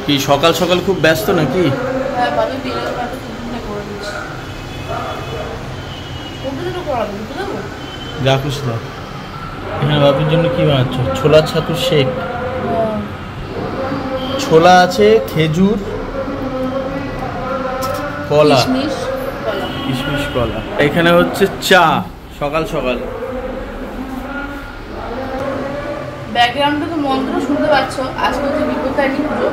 কি সকাল সকাল খুব ব্যস্ত নাকি? যা খুশি দাও। এখানে বাপির জন্য কি বানাচ্ছ? ছোলা ছাতুর শেক। ছোলা আছে, খেজুর, কলা, কিশমিশ, কলা। এখানে হচ্ছে চা সকাল সকাল। ব্যাকগ্রাউন্ডে তো মন্ত্র শুনতে পাচ্ছ। আজকে হচ্ছে বিপত্তারিণী পুজো,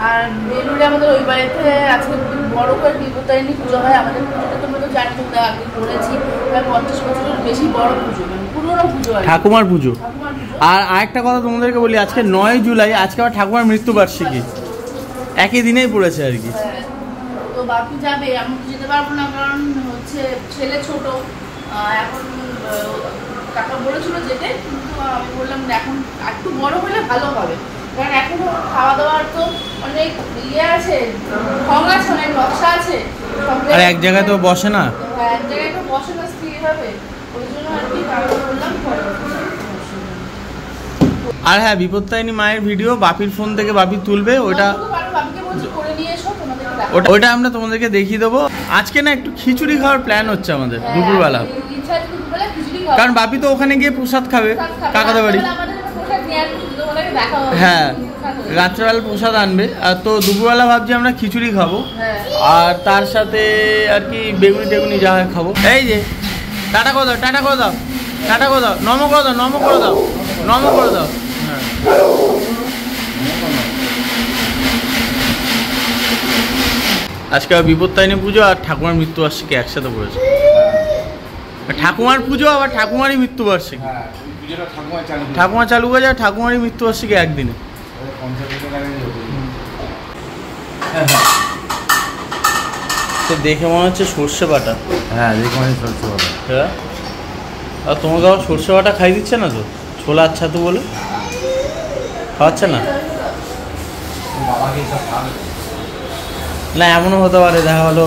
আর বেলুড়ে আমাদের ওই বাড়িতে আজকে বড় করে বিপত্তারিণী পুজো হয়। আমাদের পুজোটা তোমরা তো জানি, তোমরা আগে করেছি, প্রায় 50 বছরের বেশি বড় পুজো, মানে পুরোনো পুজো, ঠাকুমার পুজো। আর আরেকটা কথা তোমাদেরকে বলি, আজকে 9 জুলাই, আজকে আবার ঠাকুমার মৃত্যুবার্ষিকী, একই দিনেই পড়েছে আর কি। তো বাপি যাবে, আমি তো যেতে পারবো না, কারণ হচ্ছে ছেলে ছোট। এখন কাকা বলেছিল যেতে, কিন্তু আমি বললাম এখন একটু বড় হলে ভালো হবে, কারণ এখন খাওয়া দাওয়ার তো অনেক ইয়ে আছে, ঢং আছে, অনেক নকশা আছে, আর এক জায়গায় তো বসে না, এক জায়গায় তো বসে না স্থির হবে। ওই জন্য আর কি কাকা বললাম। আর হ্যাঁ, বিপত্তারিণী মায়ের ভিডিও বাপির ফোন থেকে বাপি তুলবে, ওটা ওটা আমরা তোমাদেরকে দেখিয়ে দেবো। আজকে না একটু খিচুড়ি খাওয়ার প্ল্যান হচ্ছে আমাদের দুপুরবেলা, কারণ বাপি তো ওখানে গিয়ে প্রসাদ খাবে কাকাদের বাড়ি। হ্যাঁ, রাত্রেবেলা প্রসাদ আনবে, আর তো দুপুরবেলা ভাবছি আমরা খিচুড়ি খাবো, আর তার সাথে আর কি বেগুনি টেগুনি যা হয় খাবো। এই যে টাটা করে দাও, টাটা করে দাও, টাটা করে দাও, নম করে দাও, নম করে দাও, নম করে দাও। হ্যাঁ, আজকে বিপত্তারিণী পুজো আর ঠাকুমার মৃত্যুবার্ষিকী একসাথে পড়েছে। ঠাকুমার পুজো আবার ঠাকুমারই মৃত্যুবার্ষিকী, ঠাকুমা চালু হয়ে যায়, ঠাকুমারই মৃত্যুবার্ষিকী একদিনে। দেখে মনে হচ্ছে সর্ষে বাটা। হ্যাঁ, দেখে মনে হচ্ছে সর্ষে বাটা। হ্যাঁ, আর তোমাকে আবার সর্ষে বাটা খাই দিচ্ছে না তো, ছোলা ছাতু বলে খাওয়াচ্ছে না? না, এমনও হতে পারে, দেখা হলো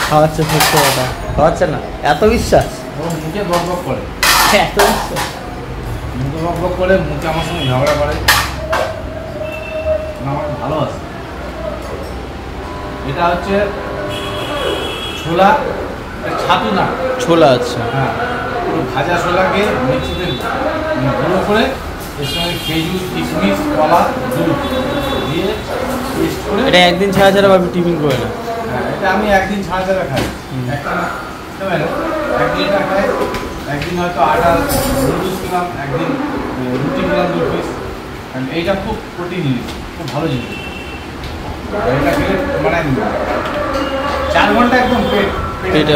খাওয়াচ্ছে সর্ষে বাটা, খাওয়াচ্ছে না। এত বিশ্বাস? মুখে বক বক করে, এত বিশ্বাস, মুখে বক বক করে, মুখে আমার সঙ্গে ঝগড়া করে। আমার ভালো আছে। এটা হচ্ছে ছোলা, ছাতু না, ছোলা। আচ্ছা, হ্যাঁ, পুরো ভাজা ছোলাকে মিক্সিতে গুঁড়ো করে এর সঙ্গে খেজুর, কিশমিশ, কলা, দুধ দিয়ে পেস্ট করে। এটা একদিন ছাড়া ছাড়া ভাবি টিফিন করে না? হ্যাঁ, এটা আমি একদিন ছাড়া ছাড়া খাই। একদিন এটা খাই, একদিন হয়তো আটা নুডলস খেলাম, একদিন রুটি খেলাম 2 পিস। এইটা খুব প্রোটিন জিনিস, খুব ভালো জিনিস। আর এটা খেলে মানে 4 ঘন্টা একদম পেট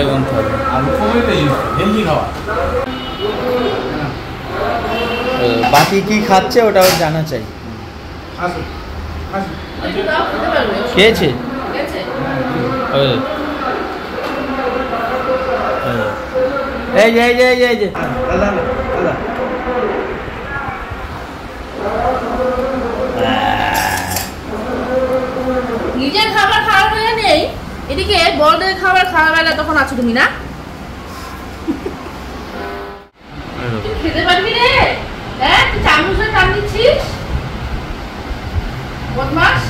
একদম থাকবে, আর উপকৃত জিনিস, হেলদি খাওয়া। বাকি কি খাচ্ছে ওটা ওর জানা চাই। আসুন, আসুন। খেয়েছে? এই যে, এই যে, এই যে, এই যে, নিজের খাবার খাওয়ার বেলা নেই, এদিকে বড়দের খাবার খাওয়ার বেলা তখন আছো তুমি না? খেতে পারবি রে? হ্যাঁ, তুই চামচে টান দিচ্ছিস, বদমাস।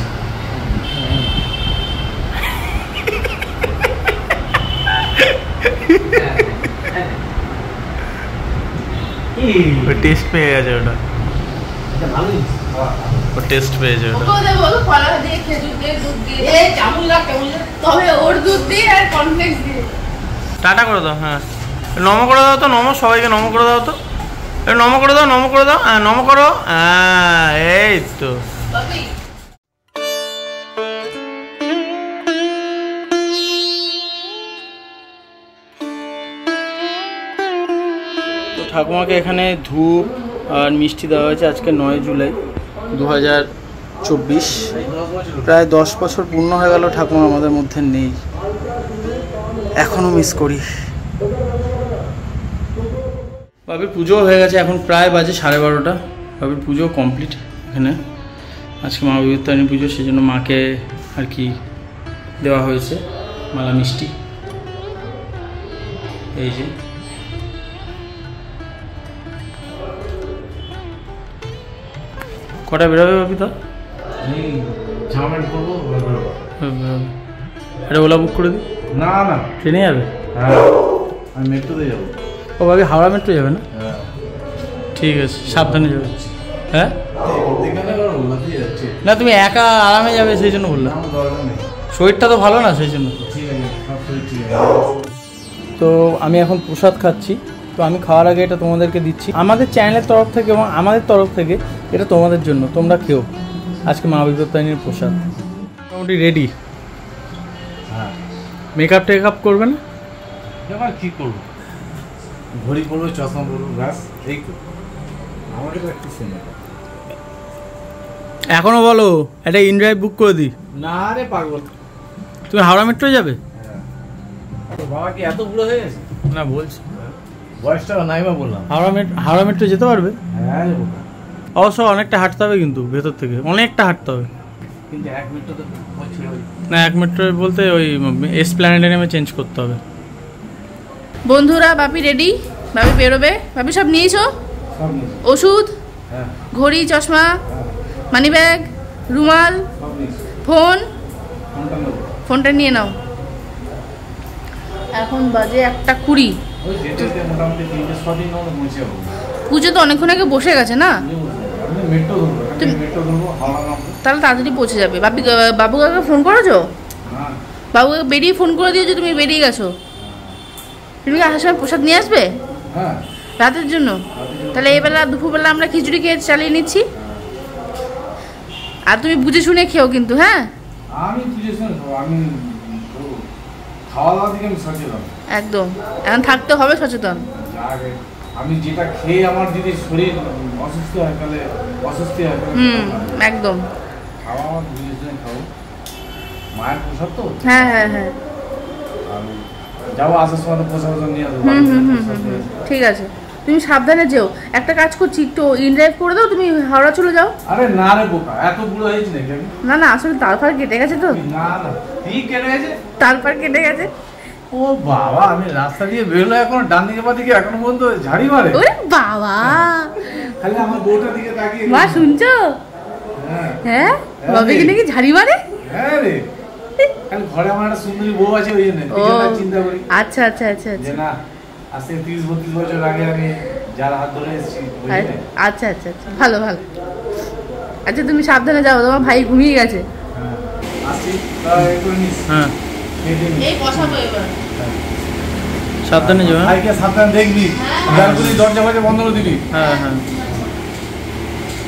টেস্ট পেয়ে গেছে ওটা, ও টেস্ট পেয়েছে ওটা। ওকে দেবো তো কলা দিয়ে, খেজুর দিয়ে, দুধ দিয়ে, এই চামুলা কেমন, তবে ওর দুধ দিয়ে আর কর্নফ্লেক্স দিয়ে। টাটা করে দাও। হ্যাঁ, নম করে দাও তো, নম, সবাইকে নম করে দাও তো, নম করে দাও, নম করে দাও, হ্যাঁ নম করো। হ্যাঁ, এই তো। ঠাকুমাকে এখানে ধূপ আর মিষ্টি দেওয়া হয়েছে। আজকে 9 জুলাই 2024, প্রায় 10 বছর পূর্ণ হয়ে গেল ঠাকুমা আমাদের মধ্যে নেই, এখনও মিস করি। বাবির পুজো হয়ে গেছে, এখন প্রায় বাজে 12:30। বাবির পুজো কমপ্লিট এখানে। আজকে মা বিপত্তারিণী পুজো, সেই জন্য মাকে আর কি দেওয়া হয়েছে মালা মিষ্টি। এই যে কটা বেরোবে বাপি? তো ঝামেল করবো। এটা ওলা বুক করে দিই। না না, ট্রেনে যাবে? হ্যাঁ আমি মেট্রোতে যাবো। ও ভাবি হাওড়া মেট্রো যাবে না? হ্যাঁ ঠিক আছে, সাবধানে যাবে। হ্যাঁ যাচ্ছে না, তুমি একা আরামে যাবে সেই জন্য বললাম। আমার দরকার নেই। শরীরটা তো ভালো না সেই জন্য। ঠিক আছে, সব শরীর ঠিক আছে। তো আমি এখন প্রসাদ খাচ্ছি। তো আমি খাওয়ার আগে এটা তোমাদেরকে দিচ্ছি আমাদের চ্যানেলের তরফ থেকে এবং আমাদের তরফ থেকে। এটা তোমাদের জন্য, তোমরা খেও। আজকে মা বিদ্যায়নীর প্রসাদ। মোটামুটি রেডি। হ্যাঁ, মেকআপ টেকআপ করবে না? এবার কী করবো, ঘড়ি পরবো, চশমা পরবো, ব্যাস এই তো। আমাকে তো একটু শোনো। এখনও বলো একটা ইনড্রাইভ বুক করে দিই। না রে পাগল, তুমি হাওড়া মেট্রো যাবে? হ্যাঁ। বাবা কি এত বুড়ো হয়ে গেছে? না বলছি বয়সটা নাই বা বললাম। হাওড়া মেট্রো যেতে পারবে? হ্যাঁ অবশ্য অনেকটা হাঁটতে হবে, কিন্তু ভেতর থেকে অনেকটা হাঁটতে হবে। কিন্তু 1 মিনিট তো না 1 মেট্রো বলতে ওই এসপ্ল্যানেডে নেমে চেঞ্জ করতে হবে। বন্ধুরা, বাপি রেডি, বাপি বেরোবে। বাপি সব নিয়েছো? সব নিস। ওষুধ, হ্যাঁ ঘড়ি, চশমা, হ্যাঁ মানি ব্যাগ, রুমাল, সব নিস। ফোন। ফোনটা নেবো। ফোনটা নিয়ে নাও। এখন বাজে 1:20। ওই যেতে মোটামুটি 3-6 দিন হলো পৌঁছে যাবো। পুজো তো অনেকক্ষণ আগে বসে গেছে না? আমি মেট্রো ধরবো, মেট্রো ধরবো, হাওড়া নামবো। তাহলে তাড়াতাড়ি পৌঁছে যাবে। বাবু কাকা ফোন করেছো? হ্যাঁ বাবু কাকা বেরিয়ে ফোন করে দিয়েছো তুমি বেরিয়ে গেছো। তুমি কি আসার সময় প্রসাদ নিয়ে আসবে হ্যাঁ রাতের জন্য? তাহলে এইবেলা দুপুরবেলা আমরা খিচুড়ি খেয়ে চালিয়ে নিচ্ছি। আর তুমি বুঝে শুনে খেও কিন্তু। হ্যাঁ আমি বুঝে শুনে খাবো, আমি খাওয়া দাওয়া দিকে আমি সচেতন একদম, এখন থাকতে হবে সচেতন। আগে আমি যেটা খেয়ে আমার যদি শরীর অসুস্থ হয় তাহলে অস্বস্তি হয় একদম। খাওয়া আমার বুঝে শুনে খাবো। মায়ের প্রসাদ তো। হ্যাঁ হ্যাঁ হ্যাঁ আমি যাবো, আসার সময় তো প্রসাদ নিয়ে আসবো। ঠিক আছে, তুমি সাবধানে যেও। একটা কাজ করছি, একটু ইনড্রাইভ করে দাও, তুমি হাওড়া চলে যাও। আরে না রে বোকা, এত বুড়ো হয়েছি নাকি আমি? না না, আসলে তারপর কেটে গেছে তো। না না, ঠিক কেটে গেছে। তারপর কেটে গেছে। ও বাবা, আমি রাস্তা দিয়ে বেরোলো এখন ডান দিকে বা দিকে এখনো পর্যন্ত ঝাড়ি মারে। ওরে বাবা, খালি আমার বউটার দিকে তাকিয়ে। মা শুনছো? হ্যাঁ হ্যাঁ, বাবাকে নাকি ঝাড়ি মারে। হ্যাঁ রে, খালি ঘরে আমার একটা সুন্দরী বউ আছে ওই জন্য ও চিন্তা করি আচ্ছা আচ্ছা আচ্ছা যে আচ্ছা না, আজ থেকে 30-32 বছর আগে আমি যার হাত ধরে এসেছি। আচ্ছা আচ্ছা আচ্ছা, ভালো ভালো। আচ্ছা তুমি সাবধানে যাও, তোমার ভাই ঘুমিয়ে গেছে। আসি, তাই করে নিস। হ্যাঁ এই বসাবো এবার। সাবধানে যাও। হ্যাঁ ভাইকে সাবধানে দেখবি, ব্যালকনি দরজা ফরজা বন্ধ করে দিবি। হ্যাঁ হ্যাঁ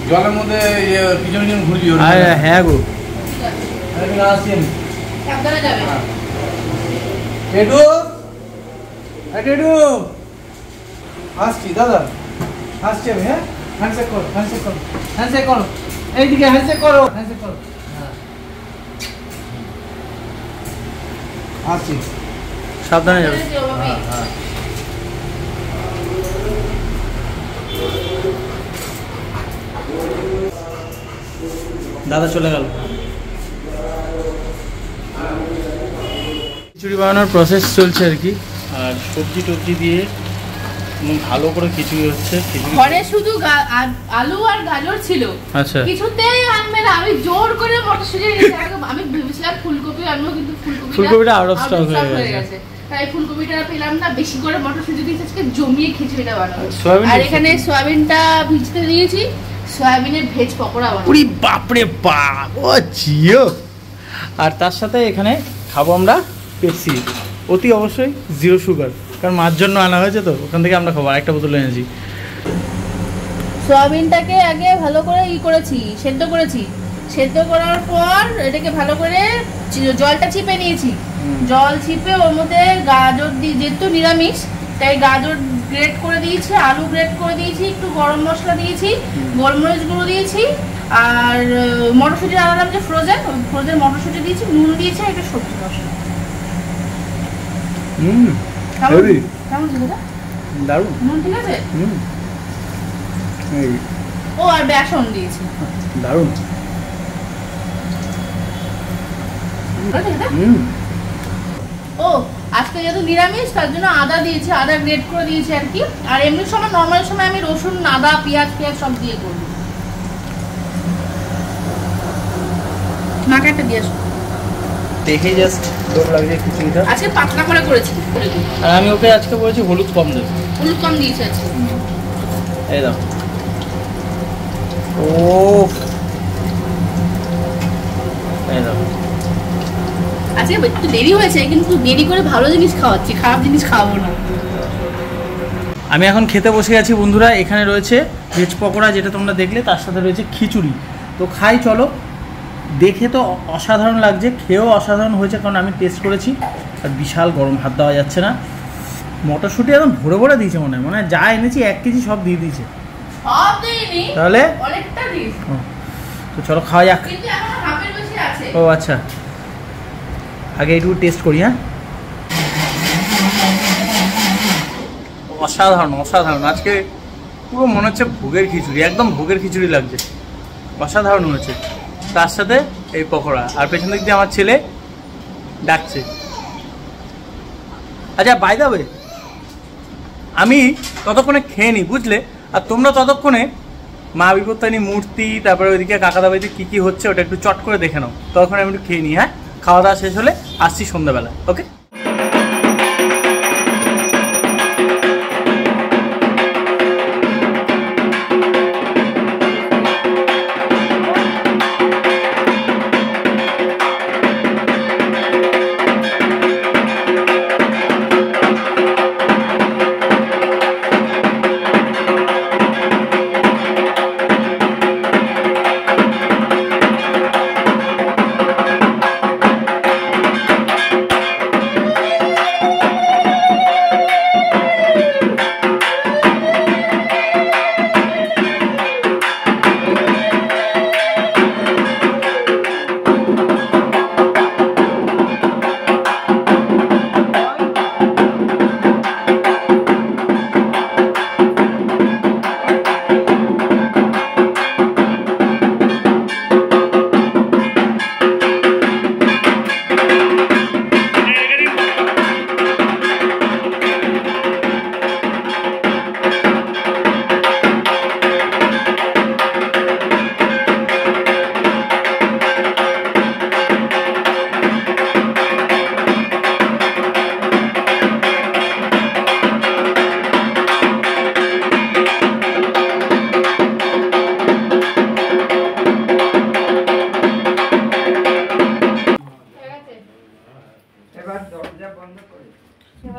জলের মধ্যে পিছনে পিছনে ঘুরবি। হ্যাঁ গো, আসি আমি। সাবধানে যাবে। টেডু, টেডু আসছি দাদা, আসছি আমি। হ্যাঁ, হ্যান্ডশেক করো, হ্যান্ডশেক করো, হ্যান্ডশেক করো, এইদিকে হ্যান্ডশেক করো, হ্যান্ডশেক করো। আসছি। সাবধানে যাবে। যেও বাপি। হ্যাঁ দাদা চলে গেল। খিচুড়ি বানানোর প্রসেস চলছে আর কি। আর সবজি টবজি দিয়ে ভালো করে খিচুড়ি হচ্ছে। ঘরে শুধু আলু আর গাজর ছিল। আচ্ছা, কিছুতেই আনবে না। আমি জোর করে মটরশুঁটি এনেছি। আমি ভেবেছিলাম ফুলকপি আনবো, কিন্তু ফুলকপিটা আউট অফ স্টক হয়ে গেছে। তাই ফুলকপিটা পেলাম না। বেশি করে মটরশুঁটি দিয়ে আজকে জমিয়ে খিচুড়িটা বানাবো। সয়াবিন আর এখানে সয়াবিনটা ভিজতে দিয়েছি, সয়াবিনের ভেজ পকোড়া বানাবো। উরি বাপরে বাপ, ও জিও। আর তার সাথে এখানে খাবো আমরা পেপসি, অতি অবশ্যই 0 সুগার, কারণ মার জন্য আনা হয়েছে তো ওখান থেকে আমরা খাবো। আরেকটা বোতল এনেছি। সয়াবিনটাকে আগে ভালো করে করেছি, সেদ্ধ করেছি। সেদ্ধ করার পর এটাকে ভালো করে জলটা চিপে নিয়েছি। জল চিপে ওর মধ্যে গাজর দিয়ে, যেহেতু নিরামিষ তাই গাজর গ্রেট করে দিয়েছি, আলু গ্রেট করে দিয়েছি, একটু গরম মশলা দিয়েছি, গোলমরিচ গুঁড়ো দিয়েছি, আর মটরশুঁটি আনালাম যে ফ্রোজেন মটরশুঁটি দিয়েছি, নুন দিয়েছি, একটা সবজি মশলা। কেমন ছিল দারুণ। নুন ঠিক আছে? ও আর বেসন দিয়েছি। দারুণ। ও আজকে যেহেতু নিরামিষ তার জন্য আদা দিয়েছি, আদা গ্রেট করে দিয়েছি আর কি। আর এমনি সময় নর্মাল সময় আমি রসুন, আদা, পেঁয়াজ সব দিয়ে করবো। মাকে একটা দিয়ে আসো। দেখে জাস্ট লোভ লাগছে খিচুড়িটা। আজকে পাতলা করে করেছি। আর আমি ওকে আজকে বলেছি হলুদ কম দেবে। হলুদ কম দিয়েছে আজকে। এই দাও। ও এই দাও। আজকে একটু দেরি হয়েছে, কিন্তু দেরি করে ভালো জিনিস খাওয়াচ্ছি, খারাপ জিনিস খাওয়াবো না। আমি এখন খেতে বসে গেছি বন্ধুরা। এখানে রয়েছে ভেজ পকোড়া, যেটা তোমরা দেখলে, তার সাথে রয়েছে খিচুড়ি। তো খাই চলো। দেখে তো অসাধারণ লাগছে, খেয়েও অসাধারণ হয়েছে, কারণ আমি টেস্ট করেছি। আর বিশাল গরম, হাত দেওয়া যাচ্ছে না। মটরশুঁটি একদম ভরে ভরে দিয়েছে, মনে হয় যা এনেছি 1 কেজি সব দিয়ে দিয়েছে। সব দিইনি, তাহলে অনেকটা দিয়েছি। তো চলো খাওয়া যাক। কিন্তু এখন হাফের বেশি আছে। ও আচ্ছা, আগে একটু টেস্ট করি। হ্যাঁ, অসাধারণ অসাধারণ। আজকে পুরো মনে হচ্ছে ভোগের খিচুড়ি, একদম ভোগের খিচুড়ি লাগছে, অসাধারণ হয়েছে। তার সাথে এই পকোড়া, আর পেছন দিক দিয়ে আমার ছেলে ডাকছে। আচ্ছা বাই দ্য ওয়ে, আমি ততক্ষণে খেয়ে নিই, বুঝলে? আর তোমরা ততক্ষণে মা বিপত্তারিণী মূর্তি, তারপরে ওইদিকে কাকাদা বাড়িতে কী কী হচ্ছে ওটা একটু চট করে দেখে নাও। তখন আমি একটু খেয়ে নিই। হ্যাঁ, খাওয়া দাওয়া শেষ হলে আসছি সন্ধ্যাবেলা। ওকে।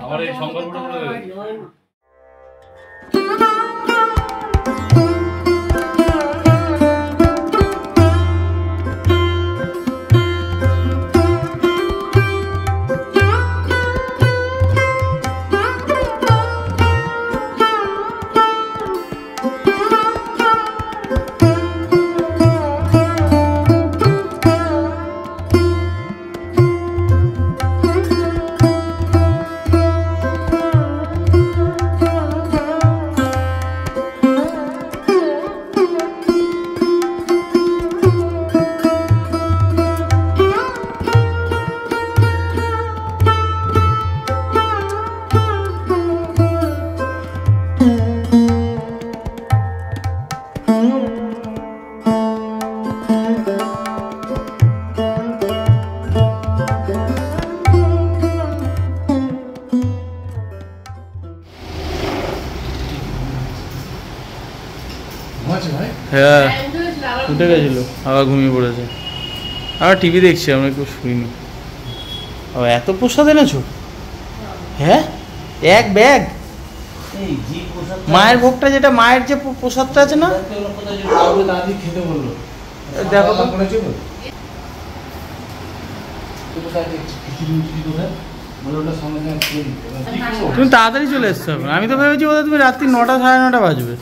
আমার এই সংকল্পটা করে দেবে। হ্যাঁ, উঠে গেছিল, আবার ঘুমিয়ে পড়েছে। আমরা টিভি দেখছি, আমরা একটু শুইনি। ও এত প্রসাদ এনেছো? হ্যাঁ, 1 ব্যাগ। মায়ের ভোগটা, যেটা মায়ের যে প্রসাদটা আছে না, খেতে বললো। দেখো তো। তুমি তাড়াতাড়ি চলে এসছো এখন। আমি তো ভেবেছি বোধহয় তুমি রাত্রি 9টা সাড়ে 9টা বাজবে।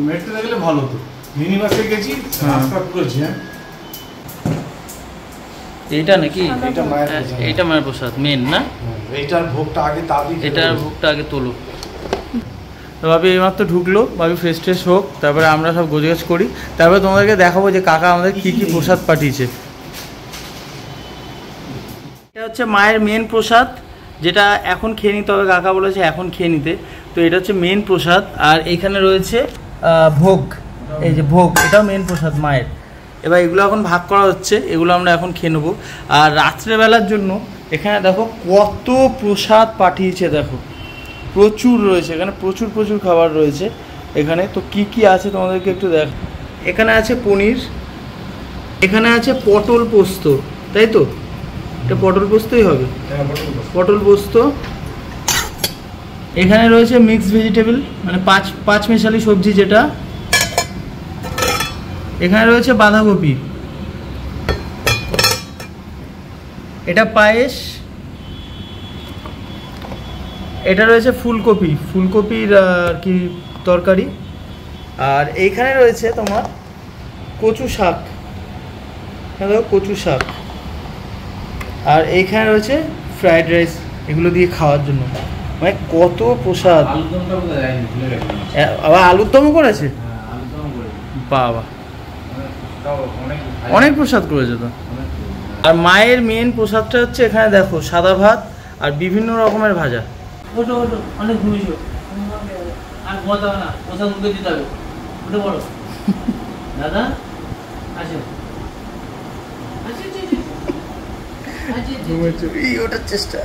মেট্রোতে গেলে ভালো হতো। মিনি বাসে গেছি, রাস্তা পুরোছি। হ্যাঁ, এইটা নাকি? এটা মায়ের প্রসাদ। এইটা মায়ের প্রসাদ মেন না? এইটার ভোগটা আগে তাড়াতাড়ি, এটার ভোগটা আগে তোলো। তো ভাবি এইমাত্র ঢুকলো, ভাবি ফ্রেশ ট্রেশ হোক, তারপরে আমরা সব গোছগাছ করি, তারপরে তোমাদেরকে দেখাবো যে কাকা আমাদের কি কি প্রসাদ পাঠিয়েছে। এটা হচ্ছে মায়ের মেন প্রসাদ, যেটা এখন খেয়ে নিতে হবে। কাকা বলেছে এখন খেয়ে নিতে। তো এটা হচ্ছে মেন প্রসাদ। আর এখানে রয়েছে ভোগ, এই যে ভোগ, এটাও মেন প্রসাদ মায়ের। এবার এগুলো এখন ভাগ করা হচ্ছে, এগুলো আমরা এখন খেয়ে নেবো। আর রাত্রেবেলার জন্য এখানে দেখো কত প্রসাদ পাঠিয়েছে, দেখো প্রচুর রয়েছে এখানে, প্রচুর প্রচুর খাবার রয়েছে এখানে। তো কি কি আছে তোমাদেরকে একটু দেখ। এখানে আছে পনির, এখানে আছে পটল পোস্ত, তাই তো? এটা পটল পোস্তই হবে, পটল পোস্ত। এখানে রয়েছে মিক্সড ভেজিটেবল, মানে পাঁচ মেশালি সবজি যেটা। এখানে রয়েছে বাঁধাকপি, এটা পায়েস। এটা রয়েছে ফুলকপির আর কি তরকারি। আর এইখানে রয়েছে তোমার কচু শাক, দেখো কচু শাক। আর এইখানে রয়েছে ফ্রাইড রাইস, এগুলো দিয়ে খাওয়ার জন্য। মানে কত প্রসাদ। আবার আলুর দমও করেছে, বাবা অনেক প্রসাদ করেছে তো। আর মায়ের মেন প্রসাদটা হচ্ছে এখানে দেখো সাদা ভাত আর বিভিন্ন রকমের ভাজা। ওটো ওটো অনেক ঘুমিয়েছো, আর ঘুমাতে হবে না, প্রসাদ মুখে দিতে হবে। উঠে পড়ো দাদা, আসো। ওটার চেষ্টা,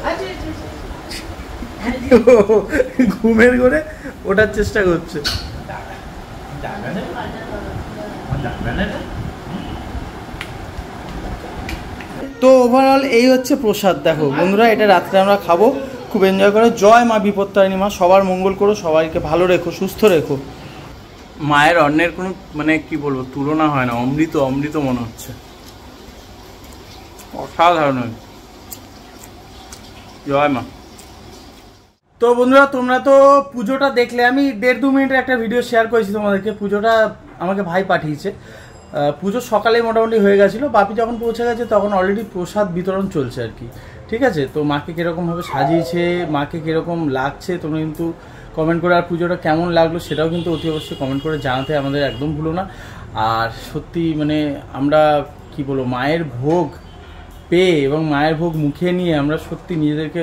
ঘুমের ঘরে ওটার চেষ্টা করছে। তো ওভারঅল এই হচ্ছে প্রসাদ। দেখো বন্ধুরা, এটা রাত্রে আমরা খাবো, খুব এনজয় করে। জয় মা বিপত্তারিণী মা, সবার মঙ্গল করো, সবাইকে ভালো রেখো, সুস্থ রেখো। মায়ের অন্নের কোনো মানে কি বলবো তুলনা হয় না, অমৃত অমৃত মনে হচ্ছে, অসাধারণ। জয় মা। তো বন্ধুরা, তোমরা তো পুজোটা দেখলে, আমি 1.5-2 মিনিটের একটা ভিডিও শেয়ার করেছি তোমাদেরকে। পুজোটা আমাকে ভাই পাঠিয়েছে। পুজো সকালে মোটামুটি হয়ে গেছিলো। বাপি যখন পৌঁছে গেছে তখন অলরেডি প্রসাদ বিতরণ চলছে আর কি। ঠিক আছে, তো মাকে কীরকমভাবে সাজিয়েছে, মাকে কীরকম লাগছে তোমরা কিন্তু কমেন্ট করে, আর পুজোটা কেমন লাগলো সেটাও কিন্তু অতি অবশ্যই কমেন্ট করে জানাতে আমাদের একদম ভুলো না। আর সত্যি মানে আমরা কি বলবো, মায়ের ভোগ পেয়ে এবং মায়ের ভোগ মুখে নিয়ে আমরা সত্যি নিজেদেরকে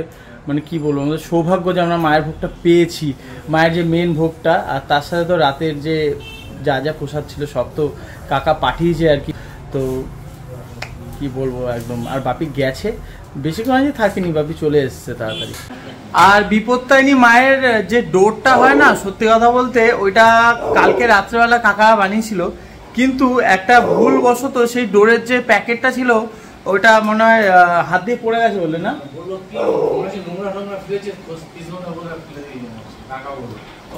মানে কি বলবো, আমাদের সৌভাগ্য যে আমরা মায়ের ভোগটা পেয়েছি, মায়ের যে মেন ভোগটা। আর তার সাথে তো রাতের যে যা যা প্রসাদ ছিল সব তো কাকা পাঠিয়েছে আর কি। তো কি বলবো একদম। আর বাপি গেছে, বেশিক্ষণ আগে থাকিনি, বাপি চলে এসছে তাড়াতাড়ি। আর বিপত্তারিণী মায়ের যে ডোরটা হয় না, সত্যি কথা বলতে ওইটা কালকে রাত্রেবেলা কাকা বানিয়েছিল, কিন্তু একটা ভুলবশত সেই ডোরের যে প্যাকেটটা ছিল ওইটা মনে হয় হাত দিয়ে পড়ে গেছে বলে না।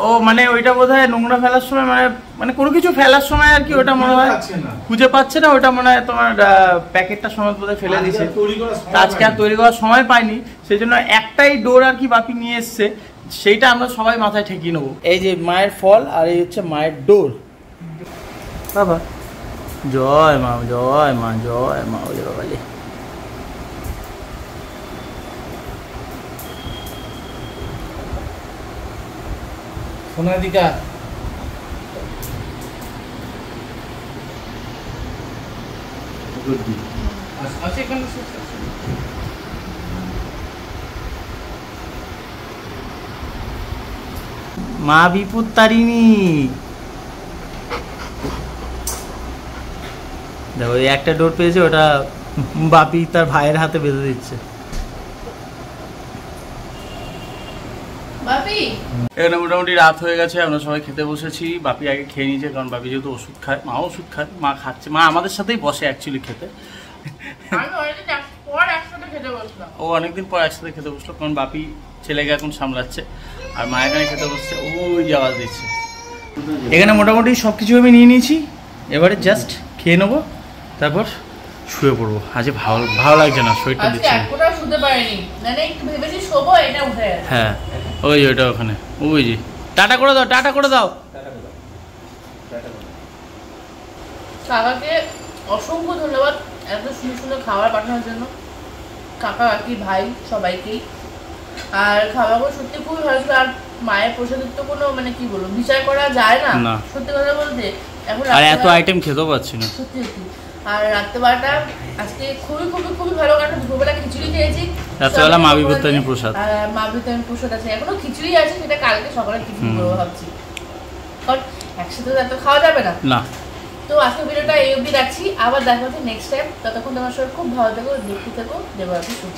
ও মানে ওইটা বোধহয় নোংরা ফেলার সময় মানে কোনো কিছু ফেলার সময় আর কি, ওটা মনে হয় খুঁজে পাচ্ছে না, ওটা মনে হয় তোমার প্যাকেটটা সময় বোধহয় ফেলে দিয়েছে। আজকে আর তৈরি করার সময় পাইনি, সেই জন্য একটাই ডোর আর কি বাপি নিয়ে এসছে, সেইটা আমরা সবাই মাথায় ঠেকিয়ে নেবো। এই যে মায়ের ফল, আর এই হচ্ছে মায়ের ডোর। বাবা জয় মা, জয় মা, জয় মা। ওই বাবালে সোনাদিকা মা বিপত্তারিণী। দেখো এই একটা ডোর পেয়েছে, ওটা বাপি তার ভাইয়ের হাতে বেঁধে দিচ্ছে। এখানে মোটামুটি রাত হয়ে গেছে, আমরা সবাই খেতে বসেছি। বাপি আগে খেয়ে নিয়েছে, কারণ বাপি যেহেতু ওষুধ খায়, মাও ওষুধ খায়, মা খাচ্ছে। মা আমাদের সাথেই বসে অ্যাকচুয়ালি খেতে। ও অনেকদিন পর একসাথে খেতে বসলো, কারণ বাপি ছেলেকে এখন সামলাচ্ছে, আর মা এখানে খেতে বসছে, ওই যে আওয়াজ দিচ্ছে। এখানে মোটামুটি সব কিছু আমি নিয়ে নিয়েছি, এবারে জাস্ট খেয়ে নেবো, তারপর শুয়ে পড়বো। আজ ভালো লাগছে না, শরীরটা দিচ্ছে না। হ্যাঁ ওই ওইটা ওখানে, ওই যে টাটা করে দাও, টাটা করে দাও। কাকাকে অসংখ্য ধন্যবাদ এত সুন্দর সুন্দর খাবার পাঠানোর জন্য, কাকা কাকি ভাই সবাইকেই। আর খাবারগুলো সত্যি খুবই ভালো ছিল। আর মায়ের প্রসাদের তো কোনো মানে কি বলবো বিচার করা যায় না, সত্যি কথা বলতে। এখন আর এত আইটেম খেতেও পাচ্ছি না সত্যি সত্যি। আর রাত্রেবেলাটা আজকে খুবই খুবই খুবই ভালো, কারণ দুপুরবেলা খিচুড়ি খেয়েছি, রাত্রেবেলা মা বিপত্তারিণী প্রসাদ। আর মা বিপত্তারিণী প্রসাদ আছে, এখনো খিচুড়ি আছে, সেটা কালকে সকালে খিচুড়ি করবো ভাবছি, কারণ একসাথে তো খাওয়া যাবে না। তো আজকে ভিডিওটা এই অবধি রাখছি, আবার দেখা হচ্ছে নেক্সট টাইম। ততক্ষণ তোমার সবাই খুব ভালো থেকো, দেখতে থেকো, দেবো আপনি শুভ।